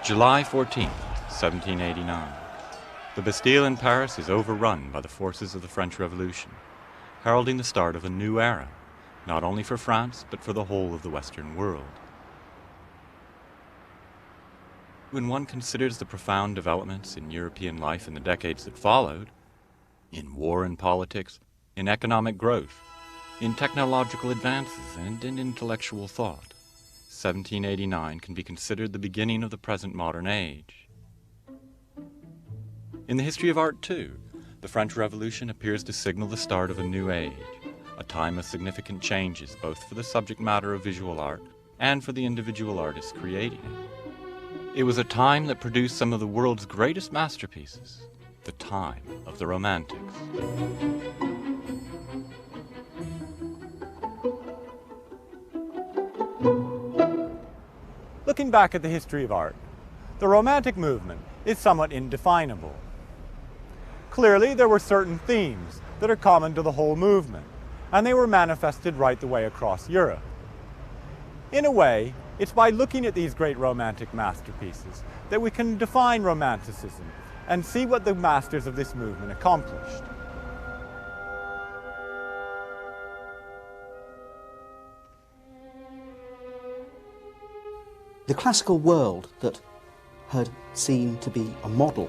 July 14th, 1789. The Bastille in Paris is overrun by the forces of the French Revolution, heralding the start of a new era, not only for France, but for the whole of the Western world. When one considers the profound developments in European life in the decades that followed, in war and politics, in economic growth, in technological advances, and in intellectual thought, 1789 can be considered the beginning of the present modern age. In the history of art, too, the French Revolution appears to signal the start of a new age, a time of significant changes both for the subject matter of visual art and for the individual artists creating it. It was a time that produced some of the world's greatest masterpieces, the time of the Romantics. Looking back at the history of art, the Romantic movement is somewhat indefinable. Clearly, there were certain themes that are common to the whole movement, and they were manifested right the way across Europe. In a way, it's by looking at these great Romantic masterpieces that we can define Romanticism and see what the masters of this movement accomplished. The classical world that had seemed to be a model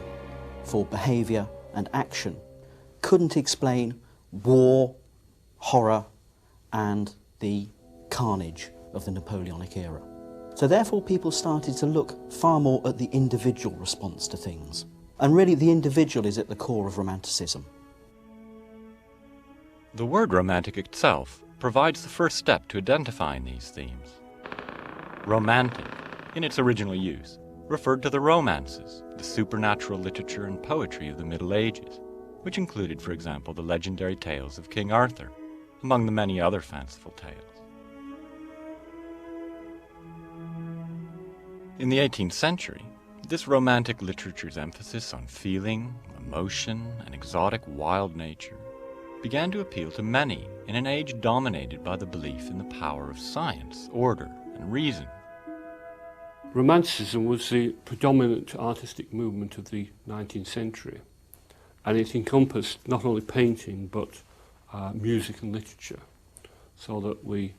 for behaviour and action couldn't explain war, horror, and the carnage of the Napoleonic era. So therefore people started to look far more at the individual response to things. And really the individual is at the core of Romanticism. The word romantic itself provides the first step to identifying these themes. Romantic, in its original use, referred to the romances, the supernatural literature and poetry of the Middle Ages, which included, for example, the legendary tales of King Arthur, among the many other fanciful tales. In the 18th century, this Romantic literature's emphasis on feeling, emotion, and exotic wild nature began to appeal to many in an age dominated by the belief in the power of science, order, and reason. Romanticism was the predominant artistic movement of the 19th century, and it encompassed not only painting but music and literature, so that we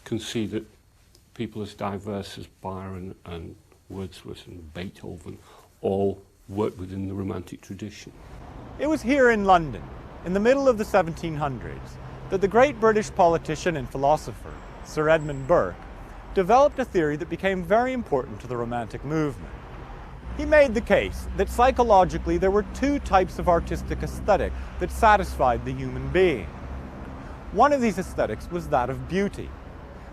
can see that people as diverse as Byron and Wordsworth and Beethoven all worked within the Romantic tradition. It was here in London, in the middle of the 1700s, that the great British politician and philosopher, Sir Edmund Burke, developed a theory that became very important to the Romantic movement. He made the case that psychologically there were two types of artistic aesthetic that satisfied the human being. One of these aesthetics was that of beauty.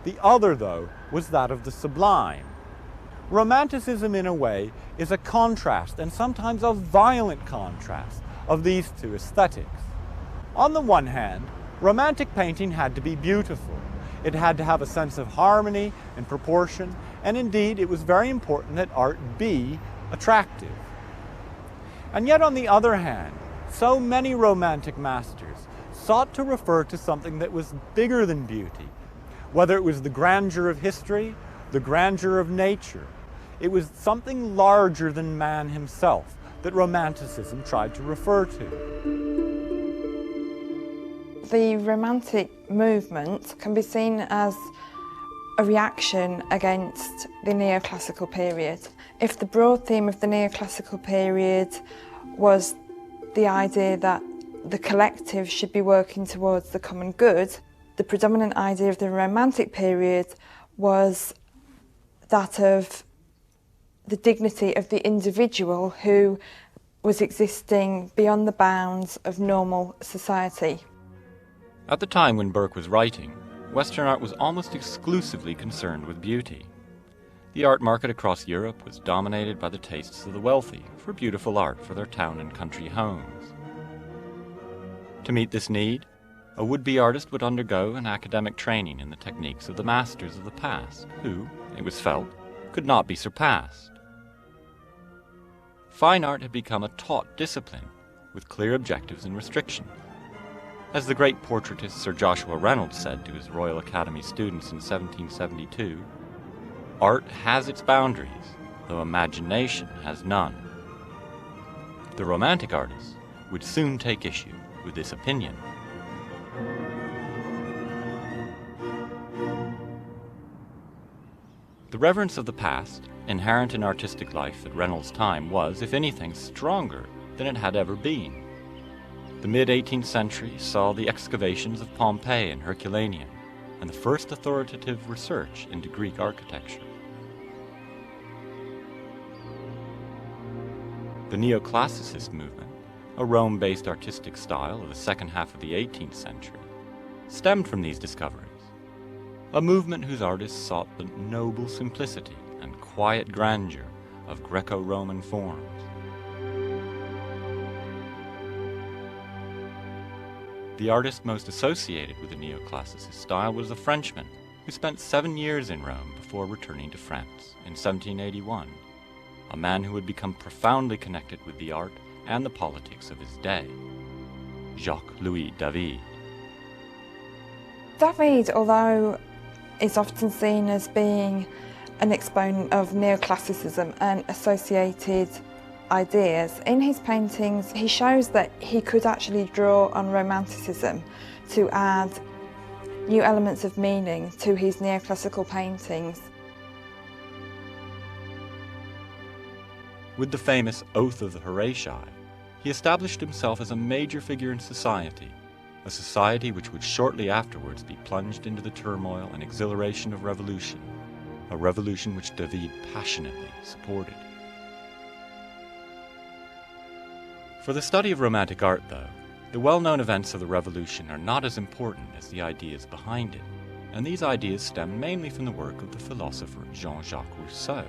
The other, though, was that of the sublime. Romanticism, in a way, is a contrast, and sometimes a violent contrast, of these two aesthetics. On the one hand, Romantic painting had to be beautiful. It had to have a sense of harmony and proportion, and indeed it was very important that art be attractive. And yet on the other hand, so many Romantic masters sought to refer to something that was bigger than beauty, whether it was the grandeur of history, the grandeur of nature. It was something larger than man himself that Romanticism tried to refer to. The Romantic movement can be seen as a reaction against the neoclassical period. If the broad theme of the neoclassical period was the idea that the collective should be working towards the common good, the predominant idea of the Romantic period was that of the dignity of the individual who was existing beyond the bounds of normal society. At the time when Burke was writing, Western art was almost exclusively concerned with beauty. The art market across Europe was dominated by the tastes of the wealthy for beautiful art for their town and country homes. To meet this need, a would-be artist would undergo an academic training in the techniques of the masters of the past, who, it was felt, could not be surpassed. Fine art had become a taught discipline, with clear objectives and restrictions. As the great portraitist Sir Joshua Reynolds said to his Royal Academy students in 1772, "Art has its boundaries, though imagination has none. The Romantic artists would soon take issue with this opinion. The reverence of the past, inherent in artistic life at Reynolds' time, was, if anything, stronger than it had ever been. The mid-18th century saw the excavations of Pompeii and Herculaneum, and the first authoritative research into Greek architecture. The Neoclassicist movement, a Rome-based artistic style of the second half of the 18th century, stemmed from these discoveries, a movement whose artists sought the noble simplicity and quiet grandeur of Greco-Roman forms. The artist most associated with the Neoclassicist style was a Frenchman who spent 7 years in Rome before returning to France in 1781, a man who would become profoundly connected with the art and the politics of his day, Jacques-Louis David. David, although is often seen as being an exponent of neoclassicism and associated ideas, in his paintings he shows that he could actually draw on romanticism to add new elements of meaning to his neoclassical paintings. With the famous Oath of the Horatii, he established himself as a major figure in society, a society which would shortly afterwards be plunged into the turmoil and exhilaration of revolution, a revolution which David passionately supported. For the study of Romantic art, though, the well-known events of the revolution are not as important as the ideas behind it, and these ideas stem mainly from the work of the philosopher Jean-Jacques Rousseau.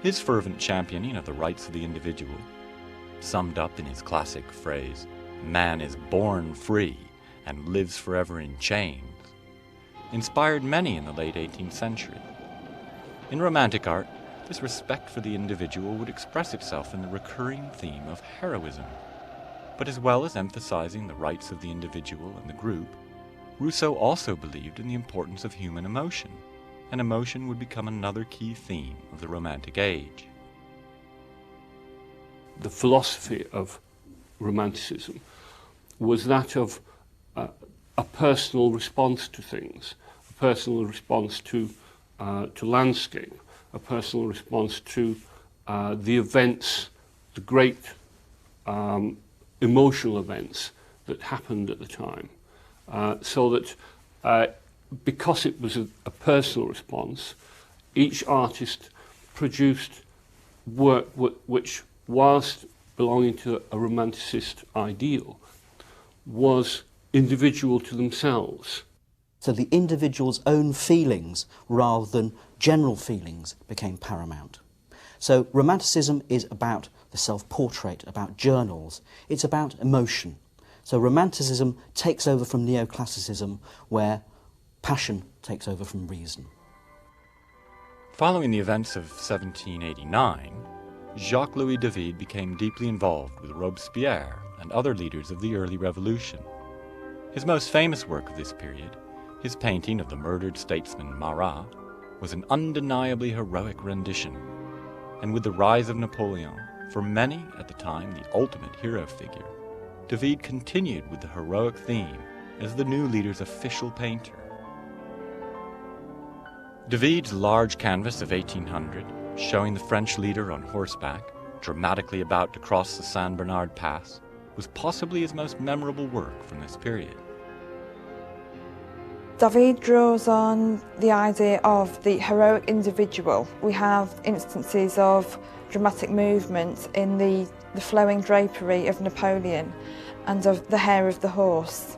His fervent championing of the rights of the individual, summed up in his classic phrase, "Man is born free and lives forever in chains," inspired many in the late 18th century. In Romantic art, this respect for the individual would express itself in the recurring theme of heroism. But as well as emphasizing the rights of the individual and the group, Rousseau also believed in the importance of human emotion, and emotion would become another key theme of the Romantic age. The philosophy of Romanticism was that of a personal response to things, a personal response to landscape, a personal response to the events, the great emotional events that happened at the time, so that because it was a personal response, each artist produced work which, whilst belonging to a romanticist ideal, was individual to themselves. So the individual's own feelings rather than general feelings became paramount. So Romanticism is about the self-portrait, about journals. It's about emotion. So Romanticism takes over from Neoclassicism, where passion takes over from reason. Following the events of 1789, Jacques-Louis David became deeply involved with Robespierre and other leaders of the early revolution. His most famous work of this period, his painting of the murdered statesman Marat, was an undeniably heroic rendition, and with the rise of Napoleon, for many at the time the ultimate hero figure, David continued with the heroic theme as the new leader's official painter. David's large canvas of 1800, showing the French leader on horseback, dramatically about to cross the Saint Bernard Pass, was possibly his most memorable work from this period. David draws on the idea of the heroic individual. We have instances of dramatic movement in the flowing drapery of Napoleon and of the hair of the horse.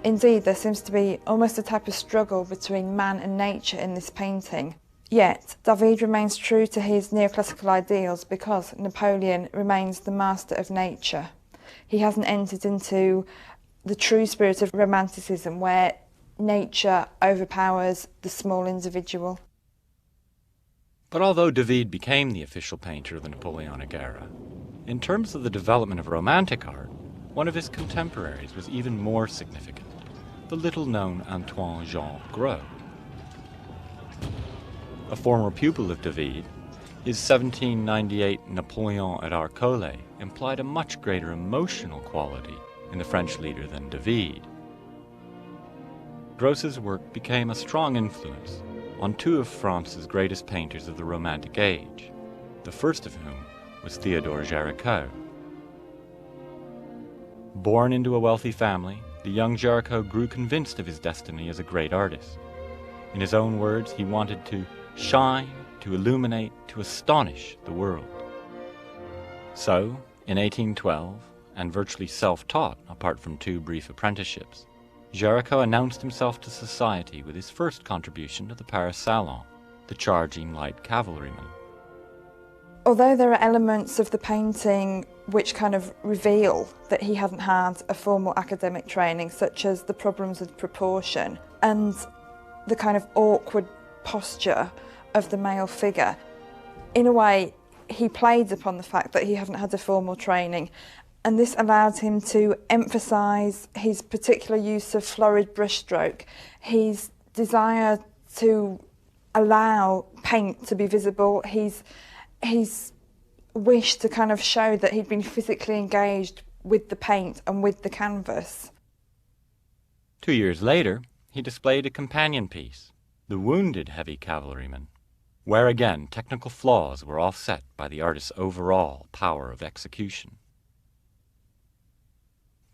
Indeed, there seems to be almost a type of struggle between man and nature in this painting. Yet, David remains true to his neoclassical ideals because Napoleon remains the master of nature. He hasn't entered into the true spirit of Romanticism, where nature overpowers the small individual. But although David became the official painter of the Napoleonic era, in terms of the development of Romantic art, one of his contemporaries was even more significant, the little-known Antoine Jean Gros. A former pupil of David, His 1798 Napoleon at Arcole implied a much greater emotional quality in the French leader than David. Grosse's work became a strong influence on two of France's greatest painters of the Romantic Age, the first of whom was Theodore Géricault. Born into a wealthy family, the young Géricault grew convinced of his destiny as a great artist. In his own words, he wanted to shine, to illuminate, to astonish the world. So, in 1812, and virtually self-taught apart from two brief apprenticeships, Géricault announced himself to society with his first contribution to the Paris Salon, the charging light cavalryman. Although there are elements of the painting which kind of reveal that he hadn't had a formal academic training, such as the problems with proportion and the kind of awkward posture of the male figure, in a way he played upon the fact that he hadn't had a formal training, and this allowed him to emphasise his particular use of florid brushstroke, his desire to allow paint to be visible, his wish to kind of show that he'd been physically engaged with the paint and with the canvas. 2 years later, he displayed a companion piece, The Wounded Heavy Cavalryman, where again technical flaws were offset by the artist's overall power of execution.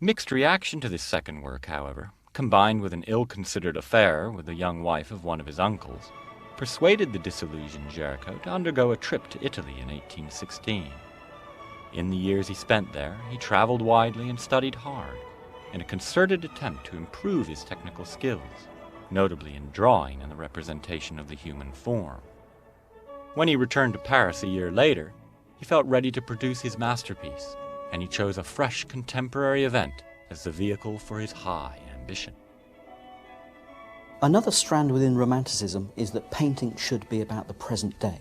Mixed reaction to this second work, however, combined with an ill-considered affair with the young wife of one of his uncles, persuaded the disillusioned Géricault to undergo a trip to Italy in 1816. In the years he spent there, he traveled widely and studied hard, in a concerted attempt to improve his technical skills, notably in drawing and the representation of the human form. When he returned to Paris a year later, he felt ready to produce his masterpiece, and he chose a fresh contemporary event as the vehicle for his high ambition. Another strand within Romanticism is that painting should be about the present day.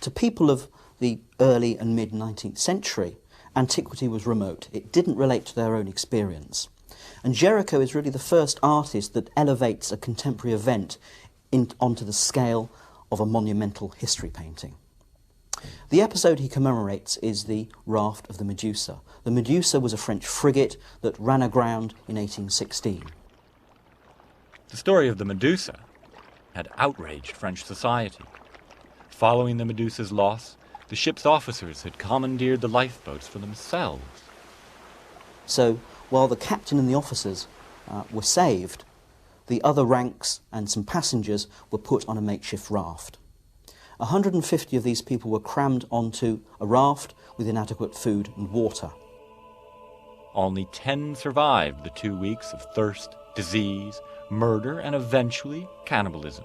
To people of the early and mid-19th century, antiquity was remote. It didn't relate to their own experience. And Géricault is really the first artist that elevates a contemporary event onto the scale of a monumental history painting. The episode he commemorates is the Raft of the Medusa. The Medusa was a French frigate that ran aground in 1816. The story of the Medusa had outraged French society. Following the Medusa's loss, the ship's officers had commandeered the lifeboats for themselves. So, while the captain and the officers were saved, the other ranks and some passengers were put on a makeshift raft. 150 of these people were crammed onto a raft with inadequate food and water. Only 10 survived the 2 weeks of thirst, disease, murder, and eventually cannibalism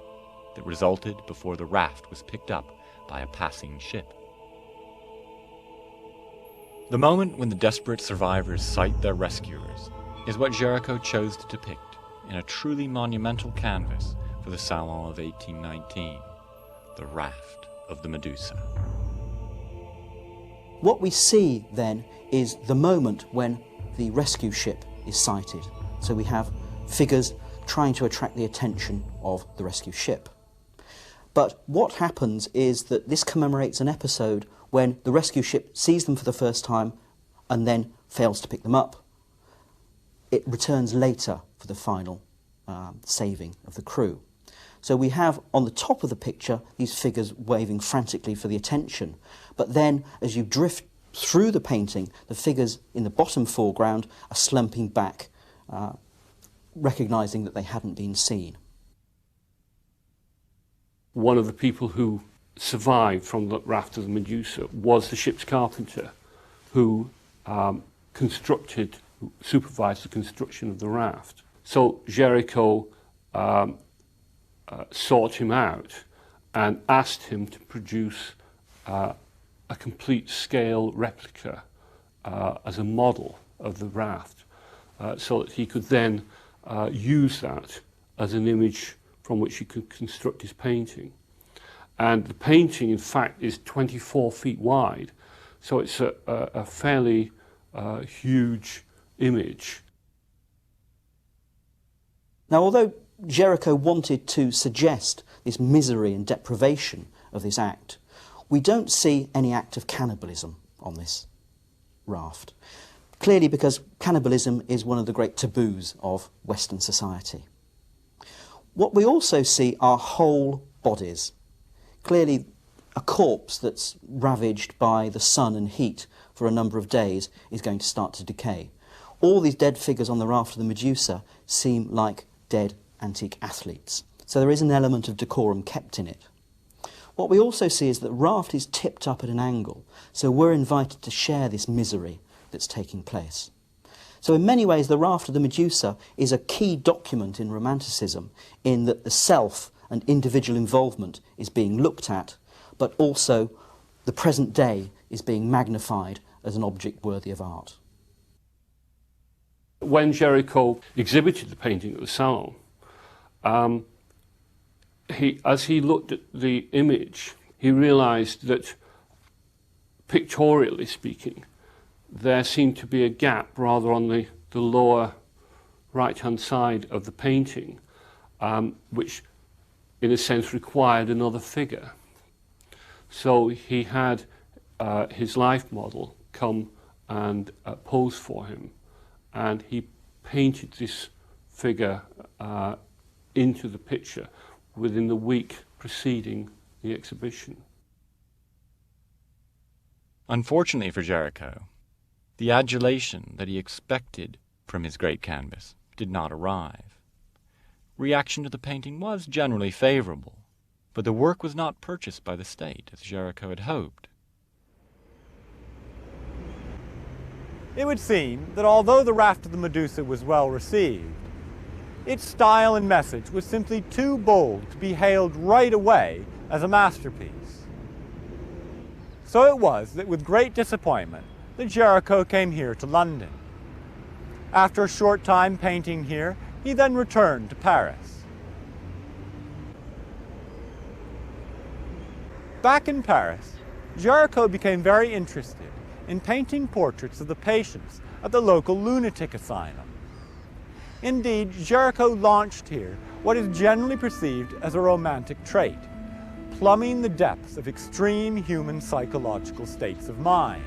that resulted before the raft was picked up by a passing ship. The moment when the desperate survivors sight their rescuers is what Géricault chose to depict in a truly monumental canvas for the Salon of 1819, the Raft of the Medusa. What we see then is the moment when the rescue ship is sighted. So we have figures trying to attract the attention of the rescue ship. But what happens is that this commemorates an episode when the rescue ship sees them for the first time and then fails to pick them up. It returns later for the final saving of the crew. So we have on the top of the picture these figures waving frantically for the attention, but then as you drift through the painting, the figures in the bottom foreground are slumping back, recognising that they hadn't been seen. One of the people who survived from the Raft of the Medusa was the ship's carpenter, who supervised the construction of the raft. So Géricault sought him out and asked him to produce a complete scale replica as a model of the raft, so that he could then use that as an image from which he could construct his painting. And the painting, in fact, is 24 feet wide, so it's a fairly huge image. Now, although Géricault wanted to suggest this misery and deprivation of this act, We don't see any act of cannibalism on this raft, clearly because cannibalism is one of the great taboos of Western society. What we also see are whole bodies. Clearly, a corpse that's ravaged by the sun and heat for a number of days is going to start to decay. All these dead figures on the raft of the Medusa seem like dead antique athletes. So there is an element of decorum kept in it. What we also see is that the raft is tipped up at an angle, so we're invited to share this misery that's taking place. So in many ways, the raft of the Medusa is a key document in Romanticism in that the self and individual involvement is being looked at, but also the present day is being magnified as an object worthy of art. When Géricault exhibited the painting at the Salon, as he looked at the image, he realised that, pictorially speaking, there seemed to be a gap rather on the lower right-hand side of the painting, which in a sense required another figure. So he had his life model come and pose for him, and he painted this figure into the picture within the week preceding the exhibition. Unfortunately for Géricault, the adulation that he expected from his great canvas did not arrive. Reaction to the painting was generally favourable, but the work was not purchased by the state as Géricault had hoped. It would seem that although the Raft of the Medusa was well received, its style and message was simply too bold to be hailed right away as a masterpiece. So it was that with great disappointment that Géricault came here to London. After a short time painting here, he then returned to Paris. Back in Paris, Géricault became very interested in painting portraits of the patients at the local lunatic asylum. Indeed, Géricault launched here what is generally perceived as a romantic trait, plumbing the depths of extreme human psychological states of mind.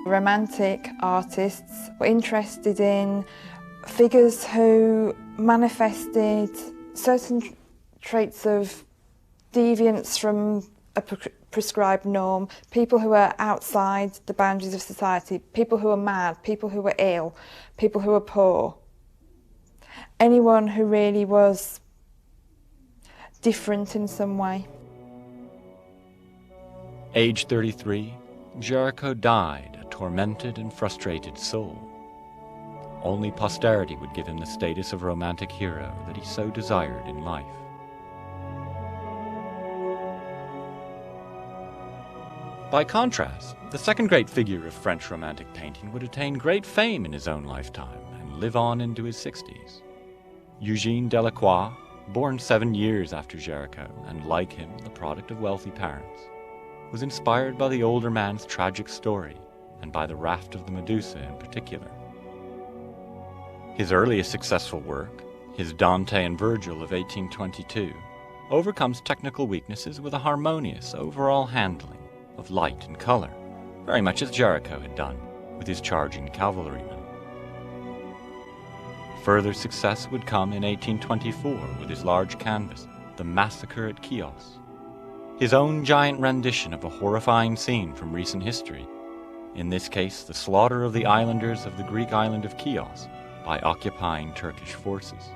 Romantic artists were interested in figures who manifested certain traits of deviance from a prescribed norm, people who were outside the boundaries of society, people who were mad, people who were ill, people who were poor. Anyone who really was different in some way. Aged 33, Géricault died a tormented and frustrated soul. Only posterity would give him the status of romantic hero that he so desired in life. By contrast, the second great figure of French Romantic painting would attain great fame in his own lifetime and live on into his 60s. Eugène Delacroix, born 7 years after Géricault, and like him, the product of wealthy parents, was inspired by the older man's tragic story and by the Raft of the Medusa in particular. His earliest successful work, his Dante and Virgil of 1822, overcomes technical weaknesses with a harmonious overall handling of light and color, very much as Géricault had done with his charging cavalrymen. Further success would come in 1824 with his large canvas, The Massacre at Chios, his own giant rendition of a horrifying scene from recent history, in this case the slaughter of the islanders of the Greek island of Chios by occupying Turkish forces.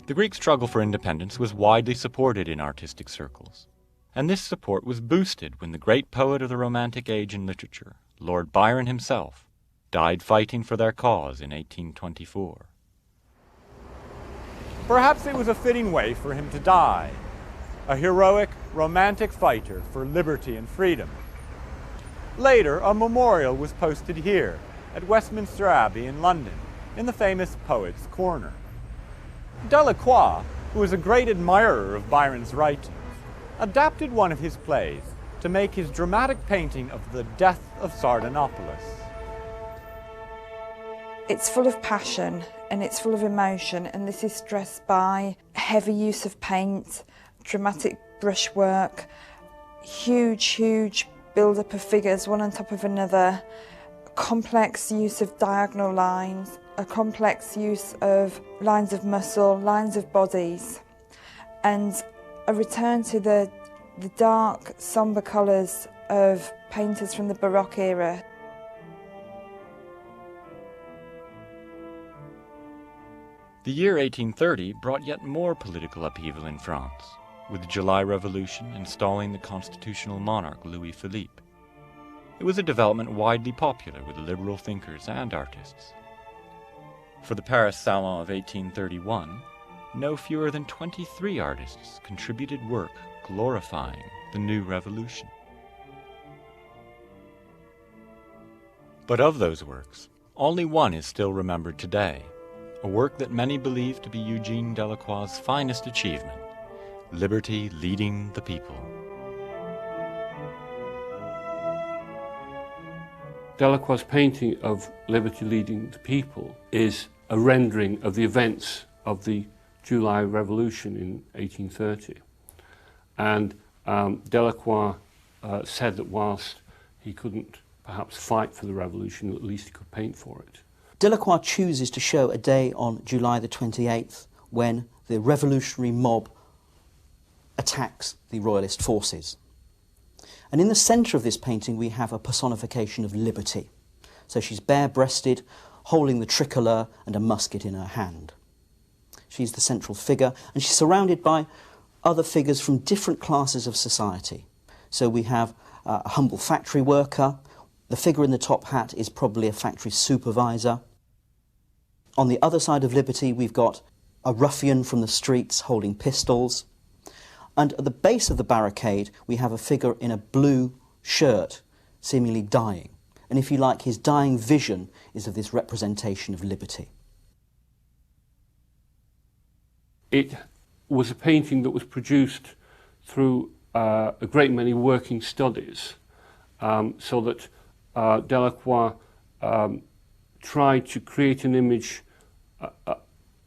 The Greek struggle for independence was widely supported in artistic circles, and this support was boosted when the great poet of the Romantic age in literature, Lord Byron himself, died fighting for their cause in 1824. Perhaps it was a fitting way for him to die, a heroic, romantic fighter for liberty and freedom. Later, a memorial was posted here at Westminster Abbey in London, in the famous Poets' Corner. Delacroix, who was a great admirer of Byron's writings, adapted one of his plays to make his dramatic painting of the death of Sardanapalus. It's full of passion and it's full of emotion, and this is stressed by heavy use of paint, dramatic brushwork, huge build-up of figures one on top of another, complex use of diagonal lines, a complex use of lines of muscle, lines of bodies, and a return to the dark, sombre colours of painters from the Baroque era. The year 1830 brought yet more political upheaval in France, with the July Revolution installing the constitutional monarch Louis Philippe. It was a development widely popular with liberal thinkers and artists. For the Paris Salon of 1831, no fewer than 23 artists contributed work glorifying the new revolution. But of those works, only one is still remembered today, a work that many believe to be Eugene Delacroix's finest achievement, Liberty Leading the People. Delacroix's painting of Liberty Leading the People is a rendering of the events of the July Revolution in 1830. And Delacroix said that whilst he couldn't perhaps fight for the revolution, at least he could paint for it. Delacroix chooses to show a day on July the 28th when the revolutionary mob attacks the royalist forces. And in the centre of this painting we have a personification of liberty. So she's bare-breasted, holding the tricolour and a musket in her hand. She's the central figure, and she's surrounded by other figures from different classes of society. So we have a humble factory worker. The figure in the top hat is probably a factory supervisor. On the other side of liberty, we've got a ruffian from the streets holding pistols. And at the base of the barricade, we have a figure in a blue shirt, seemingly dying. And if you like, his dying vision is of this representation of liberty. It was a painting that was produced through a great many working studies, so that Delacroix tried to create an image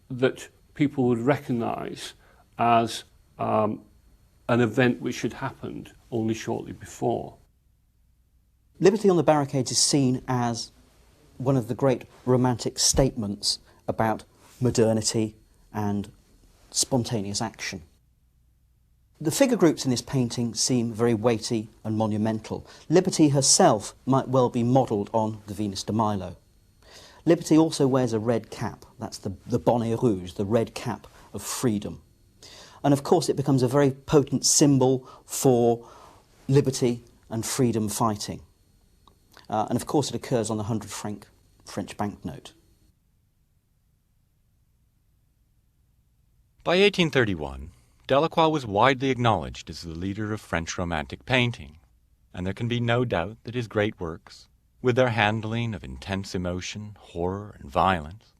that people would recognise as an event which had happened only shortly before. Liberty on the Barricades is seen as one of the great romantic statements about modernity and spontaneous action. The figure groups in this painting seem very weighty and monumental. Liberty herself might well be modelled on the Venus de Milo. Liberty also wears a red cap. That's the bonnet rouge, the red cap of freedom. And of course it becomes a very potent symbol for liberty and freedom fighting. And of course it occurs on the 100-franc French banknote. By 1831, Delacroix was widely acknowledged as the leader of French Romantic painting, and there can be no doubt that his great works, with their handling of intense emotion, horror, and violence,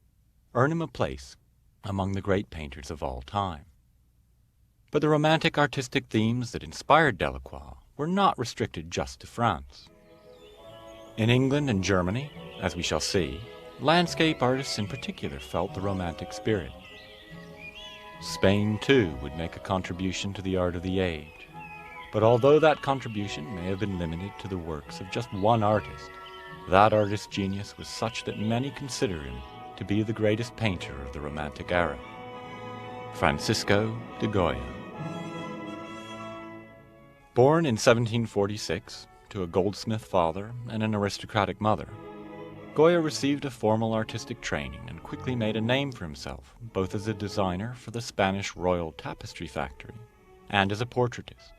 earn him a place among the great painters of all time. But the romantic artistic themes that inspired Delacroix were not restricted just to France. In England and Germany, as we shall see, landscape artists in particular felt the romantic spirit. Spain, too, would make a contribution to the art of the age. But although that contribution may have been limited to the works of just one artist, that artist's genius was such that many consider him to be the greatest painter of the Romantic era, Francisco de Goya. Born in 1746 to a goldsmith father and an aristocratic mother, Goya received a formal artistic training and quickly made a name for himself, both as a designer for the Spanish Royal Tapestry Factory and as a portraitist.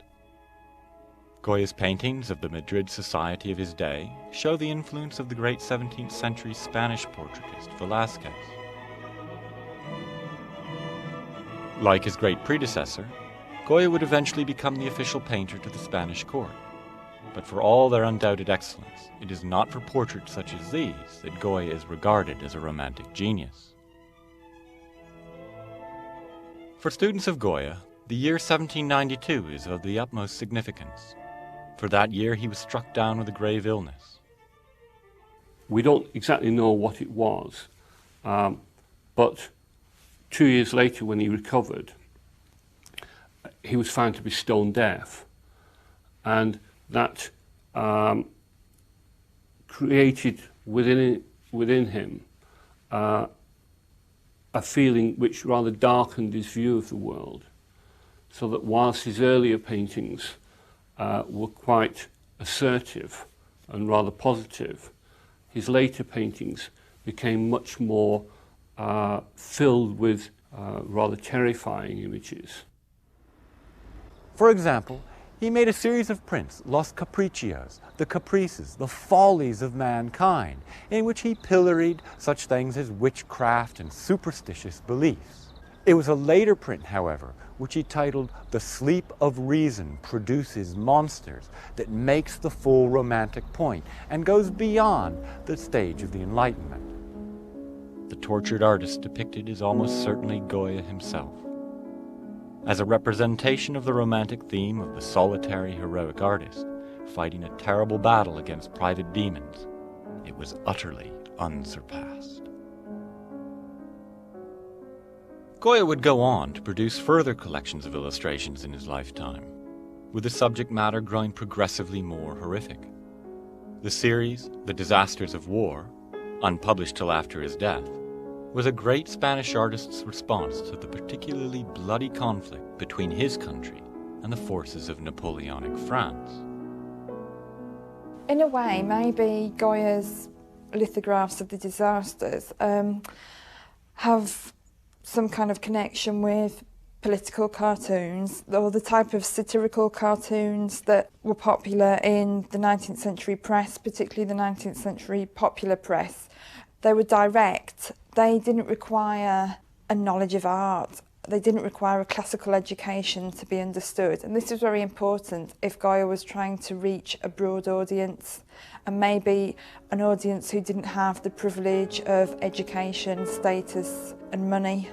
Goya's paintings of the Madrid society of his day show the influence of the great 17th century Spanish portraitist Velázquez. Like his great predecessor, Goya would eventually become the official painter to the Spanish court. But for all their undoubted excellence, it is not for portraits such as these that Goya is regarded as a romantic genius. For students of Goya, the year 1792 is of the utmost significance. For that year he was struck down with a grave illness. We don't exactly know what it was, But 2 years later, when he recovered, he was found to be stone deaf, and that created within him a feeling which rather darkened his view of the world, so that whilst his earlier paintings were quite assertive and rather positive, his later paintings became much more filled with rather terrifying images. For example, he made a series of prints, Los Capriccios, the caprices, the follies of mankind, in which he pilloried such things as witchcraft and superstitious beliefs. It was a later print, however, which he titled The Sleep of Reason Produces Monsters, that makes the full romantic point and goes beyond the stage of the Enlightenment. The tortured artist depicted is almost certainly Goya himself. As a representation of the romantic theme of the solitary heroic artist fighting a terrible battle against private demons, it was utterly unsurpassed. Goya would go on to produce further collections of illustrations in his lifetime, with the subject matter growing progressively more horrific. The series, The Disasters of War, unpublished till after his death, was a great Spanish artist's response to the particularly bloody conflict between his country and the forces of Napoleonic France. In a way, maybe Goya's lithographs of the disasters have some kind of connection with political cartoons, or the type of satirical cartoons that were popular in the 19th century press, particularly the 19th century popular press. They were direct. They didn't require a knowledge of art. They didn't require a classical education to be understood. And this is very important if Goya was trying to reach a broad audience, and maybe an audience who didn't have the privilege of education, status and money.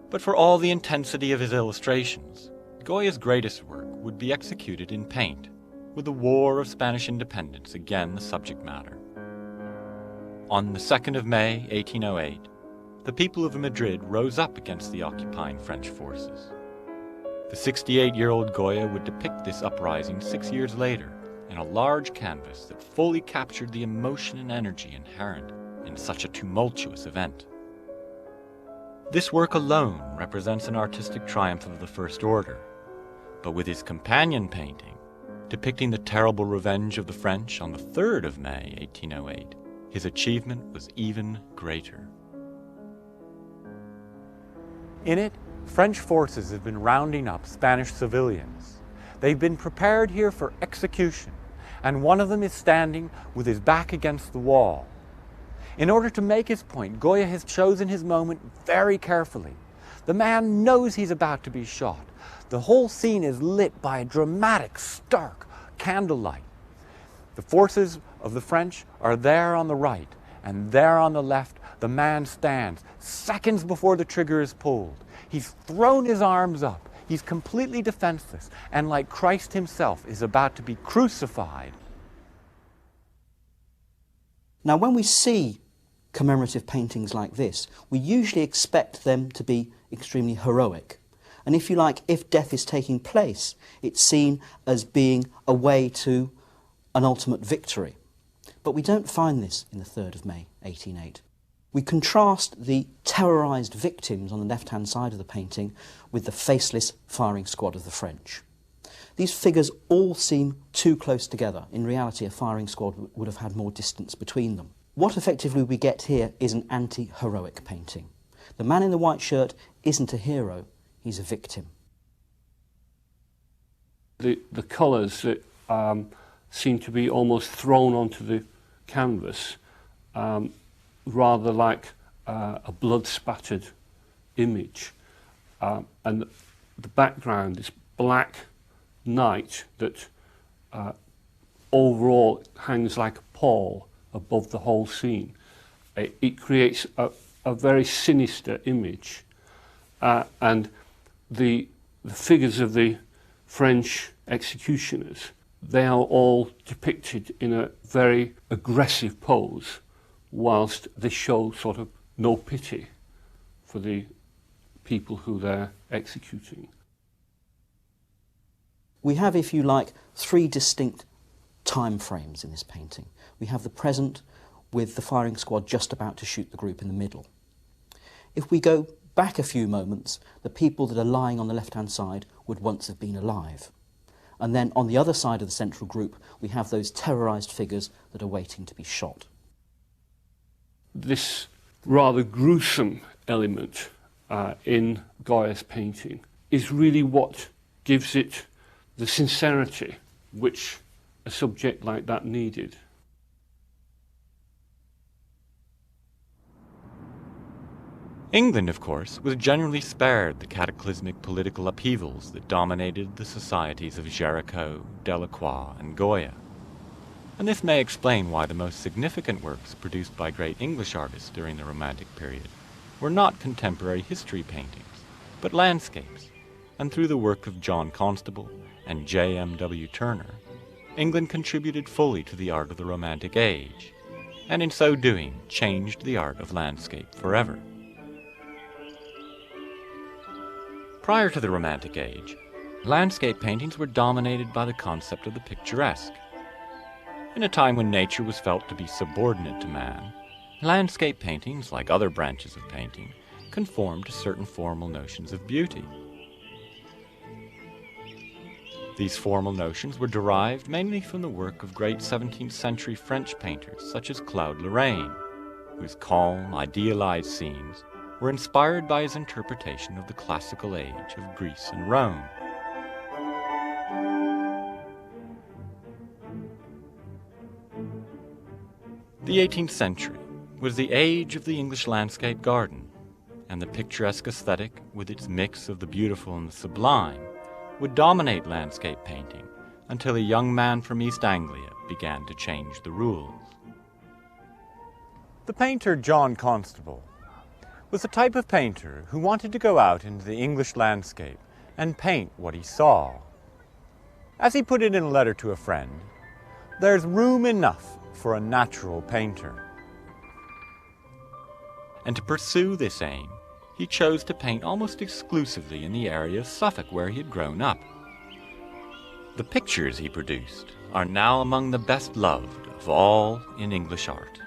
But for all the intensity of his illustrations, Goya's greatest work would be executed in paint, with the War of Spanish Independence again the subject matter. On the 2nd of May, 1808, the people of Madrid rose up against the occupying French forces. The 68-year-old Goya would depict this uprising 6 years later in a large canvas that fully captured the emotion and energy inherent in such a tumultuous event. This work alone represents an artistic triumph of the first order, but with his companion painting, depicting the terrible revenge of the French on the 3rd of May, 1808, his achievement was even greater. In it, French forces have been rounding up Spanish civilians. They've been prepared here for execution, and one of them is standing with his back against the wall. In order to make his point, Goya has chosen his moment very carefully. The man knows he's about to be shot. The whole scene is lit by a dramatic, stark candlelight. The forces of the French are there on the right, and there on the left, the man stands seconds before the trigger is pulled. He's thrown his arms up. He's completely defenseless, and like Christ himself is about to be crucified. Now, when we see commemorative paintings like this, we usually expect them to be extremely heroic. And if you like, if death is taking place, it's seen as being a way to an ultimate victory. But we don't find this in the 3rd of May, 1808. We contrast the terrorised victims on the left-hand side of the painting with the faceless firing squad of the French. These figures all seem too close together. In reality, a firing squad would have had more distance between them. What effectively we get here is an anti-heroic painting. The man in the white shirt isn't a hero, he's a victim. The colours that seem to be almost thrown onto the canvas, rather like a blood-spattered image. And the background is black night that overall hangs like a pall above the whole scene. It creates a very sinister image. And the figures of the French executioners, they are all depicted in a very aggressive pose, whilst they show sort of no pity for the people who they're executing. We have, if you like, three distinct time frames in this painting. We have the present, with the firing squad just about to shoot the group in the middle. If we go back a few moments, the people that are lying on the left-hand side would once have been alive. And then on the other side of the central group, we have those terrorised figures that are waiting to be shot. This rather gruesome element in Goya's painting is really what gives it the sincerity which a subject like that needed. England, of course, was generally spared the cataclysmic political upheavals that dominated the societies of Géricault, Delacroix, and Goya. And this may explain why the most significant works produced by great English artists during the Romantic period were not contemporary history paintings, but landscapes, and through the work of John Constable and J.M.W. Turner, England contributed fully to the art of the Romantic Age, and in so doing changed the art of landscape forever. Prior to the Romantic Age, landscape paintings were dominated by the concept of the picturesque. In a time when nature was felt to be subordinate to man, landscape paintings, like other branches of painting, conformed to certain formal notions of beauty. These formal notions were derived mainly from the work of great 17th century French painters such as Claude Lorraine, whose calm, idealized scenes were inspired by his interpretation of the classical age of Greece and Rome. The 18th century was the age of the English landscape garden, and the picturesque aesthetic, with its mix of the beautiful and the sublime, would dominate landscape painting until a young man from East Anglia began to change the rules. The painter John Constable was the type of painter who wanted to go out into the English landscape and paint what he saw. As he put it in a letter to a friend, "There's room enough for a natural painter." And to pursue this aim, he chose to paint almost exclusively in the area of Suffolk where he had grown up. The pictures he produced are now among the best loved of all in English art.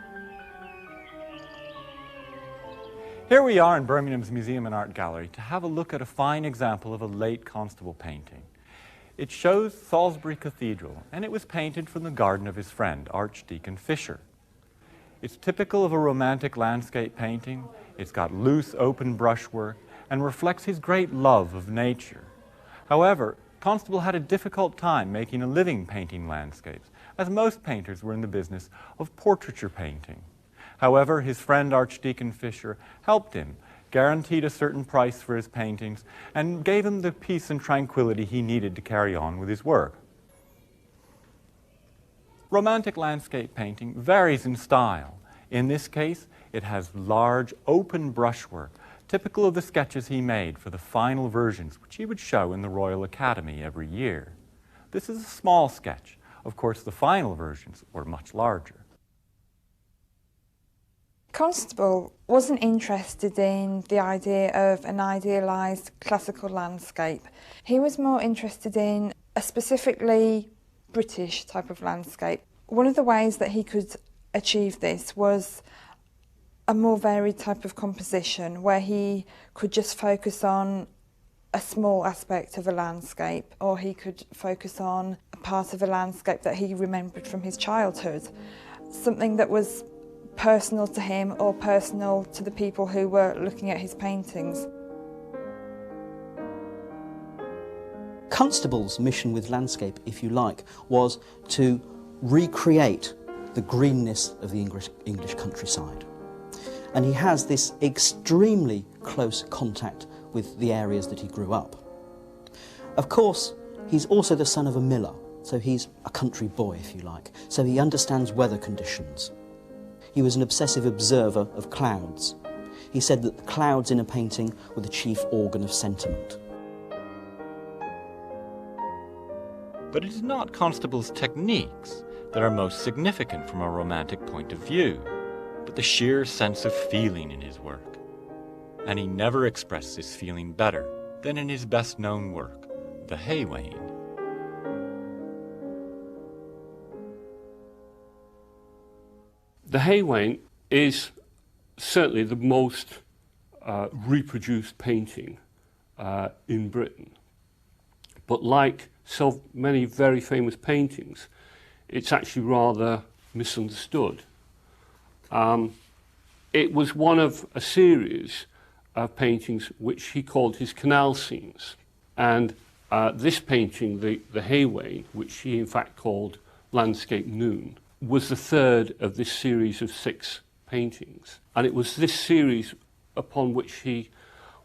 Here we are in Birmingham's Museum and Art Gallery to have a look at a fine example of a late Constable painting. It shows Salisbury Cathedral, and it was painted from the garden of his friend, Archdeacon Fisher. It's typical of a romantic landscape painting. It's got loose, open brushwork and reflects his great love of nature. However, Constable had a difficult time making a living painting landscapes, as most painters were in the business of portraiture painting. However, his friend Archdeacon Fisher helped him, guaranteed a certain price for his paintings, and gave him the peace and tranquility he needed to carry on with his work. Romantic landscape painting varies in style. In this case, it has large, open brushwork, typical of the sketches he made for the final versions, which he would show in the Royal Academy every year. This is a small sketch. Of course, the final versions were much larger. Constable wasn't interested in the idea of an idealised classical landscape. He was more interested in a specifically British type of landscape. One of the ways that he could achieve this was a more varied type of composition where he could just focus on a small aspect of a landscape, or he could focus on a part of a landscape that he remembered from his childhood, something that was personal to him or personal to the people who were looking at his paintings. Constable's mission with landscape, if you like, was to recreate the greenness of the English countryside. And he has this extremely close contact with the areas that he grew up. Of course, he's also the son of a miller, so he's a country boy, if you like, so he understands weather conditions. He was an obsessive observer of clouds. He said that the clouds in a painting were the chief organ of sentiment. But it is not Constable's techniques that are most significant from a romantic point of view, but the sheer sense of feeling in his work. And he never expressed this feeling better than in his best-known work, The Hay Wain. The Hay Wain is certainly the most reproduced painting in Britain. But like so many very famous paintings, it's actually rather misunderstood. It was one of a series of paintings which he called his canal scenes. And this painting, the Hay Wain, which he in fact called Landscape Noon, was the third of this series of 6 paintings. And it was this series upon which he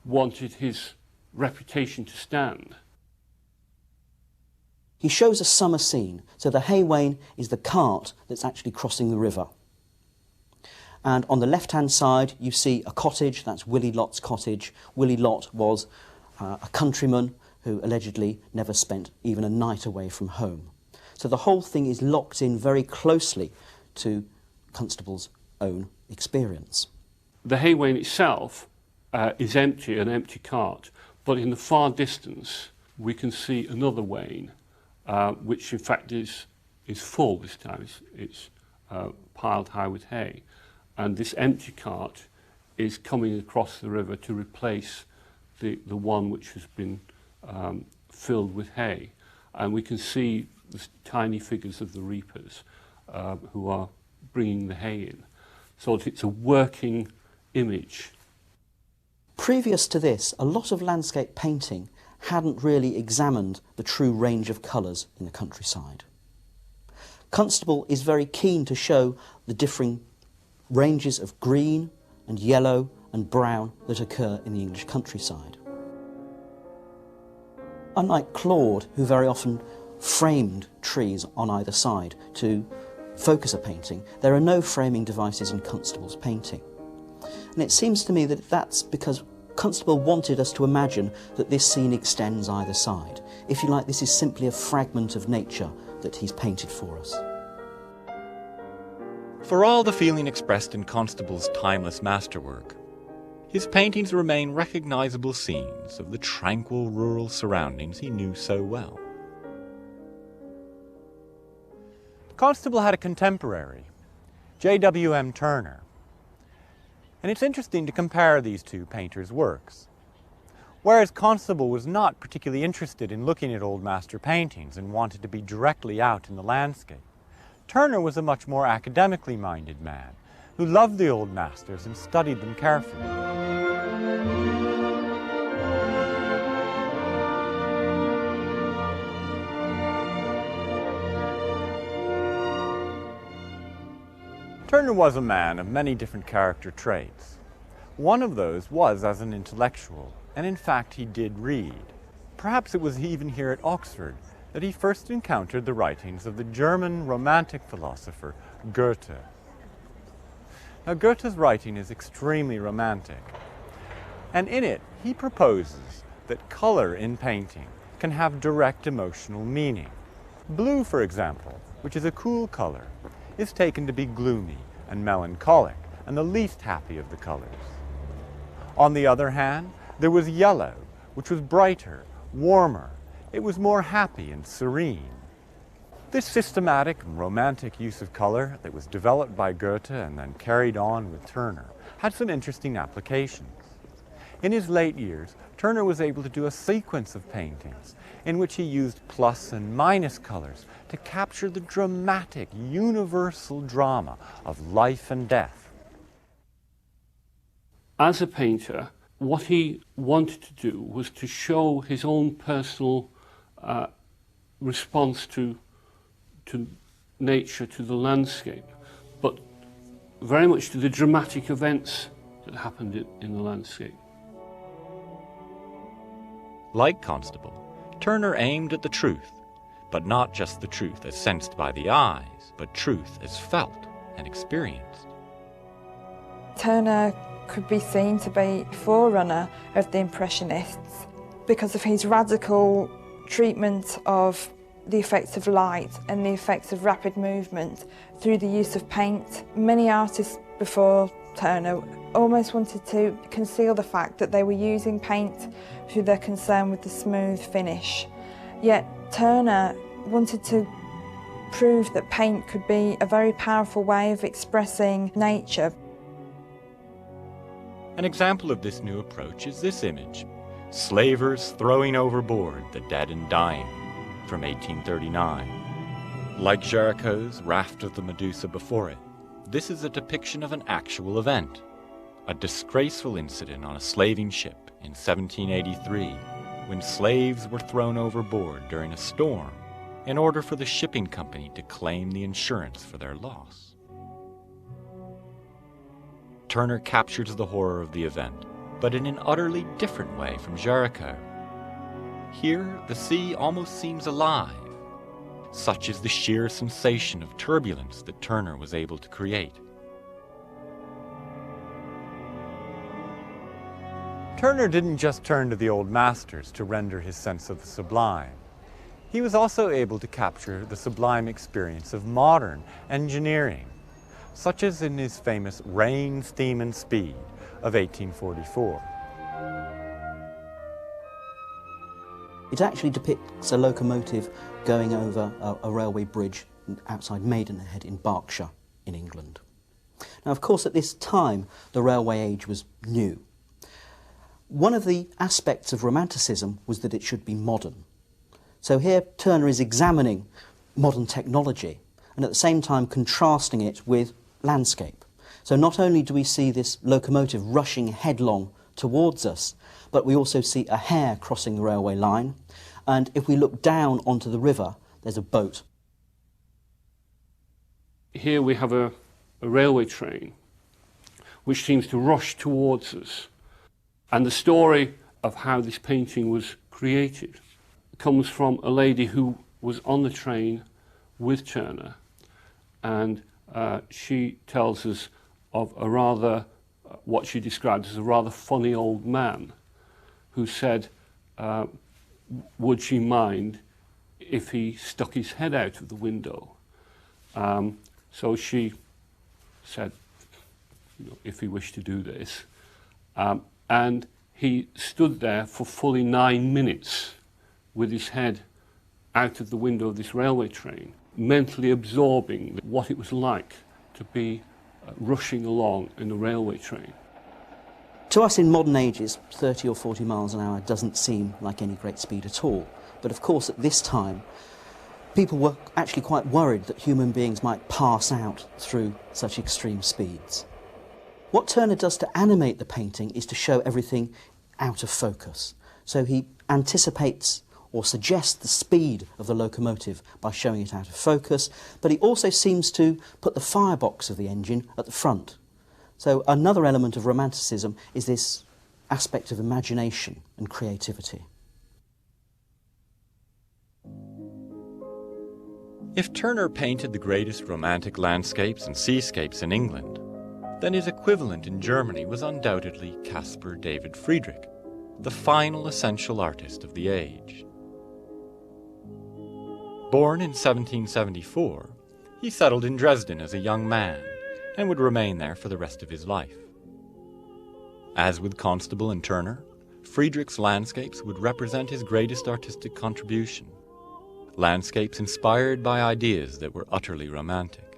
wanted his reputation to stand. He shows a summer scene. So the Hay Wain is the cart that's actually crossing the river. And on the left-hand side, you see a cottage. That's Willie Lott's cottage. Willie Lott was a countryman who allegedly never spent even a night away from home. So the whole thing is locked in very closely to Constable's own experience. The Hay Wain itself is empty, an empty cart, but in the far distance we can see another wain, which in fact is full this time. It's piled high with hay, and this empty cart is coming across the river to replace the one which has been filled with hay, and we can see the tiny figures of the reapers who are bringing the hay in. So it's a working image. Previous to this, a lot of landscape painting hadn't really examined the true range of colours in the countryside. Constable is very keen to show the differing ranges of green and yellow and brown that occur in the English countryside. Unlike Claude, who very often framed trees on either side to focus a painting, there are no framing devices in Constable's painting. And it seems to me that that's because Constable wanted us to imagine that this scene extends either side. If you like, this is simply a fragment of nature that he's painted for us. For all the feeling expressed in Constable's timeless masterwork, his paintings remain recognizable scenes of the tranquil rural surroundings he knew so well. Constable had a contemporary, J.W.M. Turner, and it's interesting to compare these two painters' works. Whereas Constable was not particularly interested in looking at old master paintings and wanted to be directly out in the landscape, Turner was a much more academically minded man who loved the old masters and studied them carefully. Turner was a man of many different character traits. One of those was as an intellectual, and in fact he did read. Perhaps it was even here at Oxford that he first encountered the writings of the German Romantic philosopher Goethe. Now Goethe's writing is extremely romantic, and in it he proposes that color in painting can have direct emotional meaning. Blue, for example, which is a cool color, is taken to be gloomy and melancholic and the least happy of the colors. On the other hand, there was yellow, which was brighter, warmer. It was more happy and serene. This systematic and romantic use of color that was developed by Goethe and then carried on with Turner had some interesting applications. In his late years, Turner was able to do a sequence of paintings in which he used plus and minus colors to capture the dramatic, universal drama of life and death. As a painter, what he wanted to do was to show his own personal response to nature, to the landscape, but very much to the dramatic events that happened in the landscape. Like Constable, Turner aimed at the truth, but not just the truth as sensed by the eyes, but truth as felt and experienced. Turner could be seen to be a forerunner of the Impressionists because of his radical treatment of the effects of light and the effects of rapid movement through the use of paint. Many artists before Turner almost wanted to conceal the fact that they were using paint through their concern with the smooth finish. Yet Turner wanted to prove that paint could be a very powerful way of expressing nature. An example of this new approach is this image, Slavers Throwing Overboard the Dead and Dying, from 1839. Like Géricault's Raft of the Medusa before it, this is a depiction of an actual event, a disgraceful incident on a slaving ship in 1783, when slaves were thrown overboard during a storm in order for the shipping company to claim the insurance for their loss. Turner captures the horror of the event, but in an utterly different way from Géricault. Here, the sea almost seems alive. Such is the sheer sensation of turbulence that Turner was able to create. Turner didn't just turn to the old masters to render his sense of the sublime. He was also able to capture the sublime experience of modern engineering, such as in his famous Rain, Steam and Speed of 1844. It actually depicts a locomotive going over a railway bridge outside Maidenhead in Berkshire in England. Now, of course, at this time, the railway age was new. One of the aspects of Romanticism was that it should be modern. So here Turner is examining modern technology and at the same time contrasting it with landscape. So not only do we see this locomotive rushing headlong towards us, but we also see a hare crossing the railway line, and if we look down onto the river, there's a boat. Here we have a railway train which seems to rush towards us, and the story of how this painting was created comes from a lady who was on the train with Turner, and she tells us of a rather, what she described as a rather funny old man who said, would she mind if he stuck his head out of the window? So she said, you know, if he wished to do this. And he stood there for fully 9 minutes with his head out of the window of this railway train, mentally absorbing what it was like to be rushing along in a railway train. To us in modern ages, 30 or 40 miles an hour doesn't seem like any great speed at all. But of course, at this time, people were actually quite worried that human beings might pass out through such extreme speeds. What Turner does to animate the painting is to show everything out of focus. So he anticipates or suggests the speed of the locomotive by showing it out of focus, but he also seems to put the firebox of the engine at the front. So another element of Romanticism is this aspect of imagination and creativity. If Turner painted the greatest romantic landscapes and seascapes in England, then his equivalent in Germany was undoubtedly Caspar David Friedrich, the final essential artist of the age. Born in 1774, he settled in Dresden as a young man and would remain there for the rest of his life. As with Constable and Turner, Friedrich's landscapes would represent his greatest artistic contribution, landscapes inspired by ideas that were utterly romantic.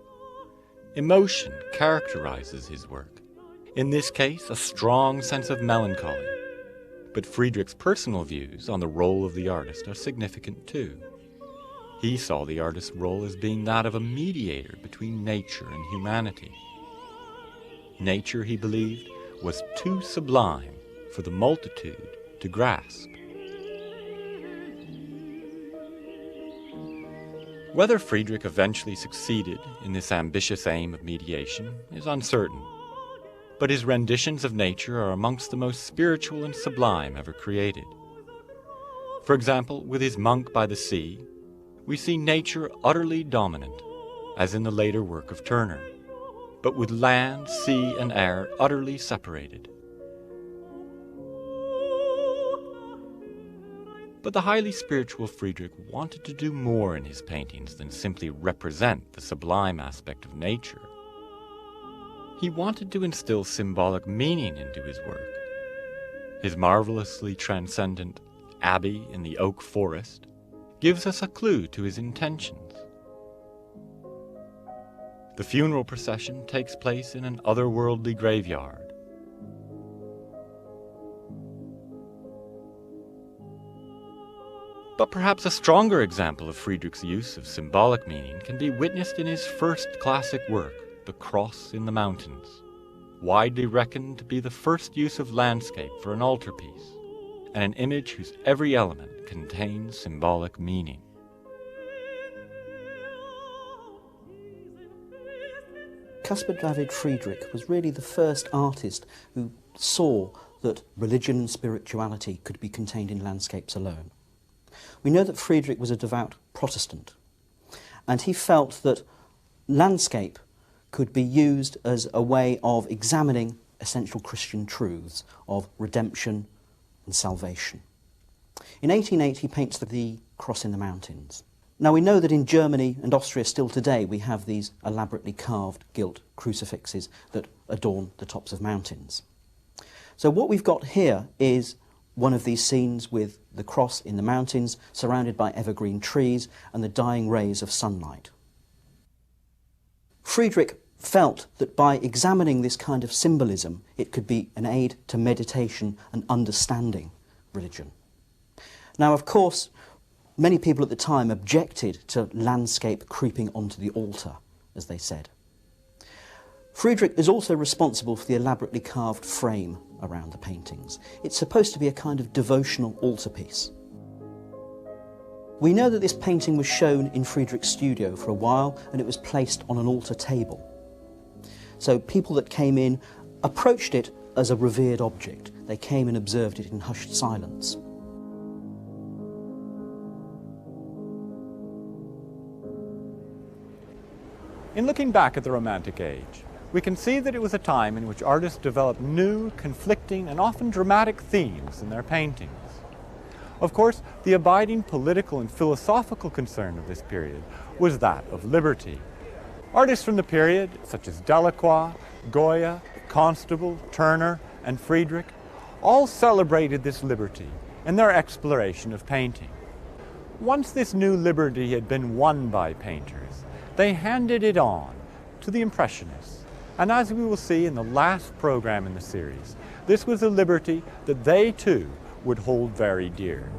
Emotion characterizes his work, in this case a strong sense of melancholy, but Friedrich's personal views on the role of the artist are significant too. He saw the artist's role as being that of a mediator between nature and humanity. Nature, he believed, was too sublime for the multitude to grasp. Whether Friedrich eventually succeeded in this ambitious aim of mediation is uncertain, but his renditions of nature are amongst the most spiritual and sublime ever created. For example, with his Monk by the Sea, we see nature utterly dominant, as in the later work of Turner, but with land, sea, and air utterly separated. But the highly spiritual Friedrich wanted to do more in his paintings than simply represent the sublime aspect of nature. He wanted to instill symbolic meaning into his work. His marvelously transcendent Abbey in the Oak Forest gives us a clue to his intentions. The funeral procession takes place in an otherworldly graveyard. But perhaps a stronger example of Friedrich's use of symbolic meaning can be witnessed in his first classic work, The Cross in the Mountains, widely reckoned to be the first use of landscape for an altarpiece, and an image whose every element contains symbolic meaning. Caspar David Friedrich was really the first artist who saw that religion and spirituality could be contained in landscapes alone. We know that Friedrich was a devout Protestant, and he felt that landscape could be used as a way of examining essential Christian truths of redemption and salvation. In 1880 he paints the Cross in the Mountains. Now we know that in Germany and Austria still today we have these elaborately carved gilt crucifixes that adorn the tops of mountains. So what we've got here is one of these scenes with the cross in the mountains surrounded by evergreen trees and the dying rays of sunlight. Friedrich felt that by examining this kind of symbolism it could be an aid to meditation and understanding religion. Now of course many people at the time objected to landscape creeping onto the altar, as they said. Friedrich is also responsible for the elaborately carved frame around the paintings. It's supposed to be a kind of devotional altarpiece. We know that this painting was shown in Friedrich's studio for a while and it was placed on an altar table. So people that came in approached it as a revered object. They came and observed it in hushed silence. In looking back at the Romantic Age, we can see that it was a time in which artists developed new, conflicting, and often dramatic themes in their paintings. Of course, the abiding political and philosophical concern of this period was that of liberty. Artists from the period, such as Delacroix, Goya, Constable, Turner, and Friedrich, all celebrated this liberty in their exploration of painting. Once this new liberty had been won by painters, they handed it on to the Impressionists. And as we will see in the last program in the series, this was a liberty that they too would hold very dear.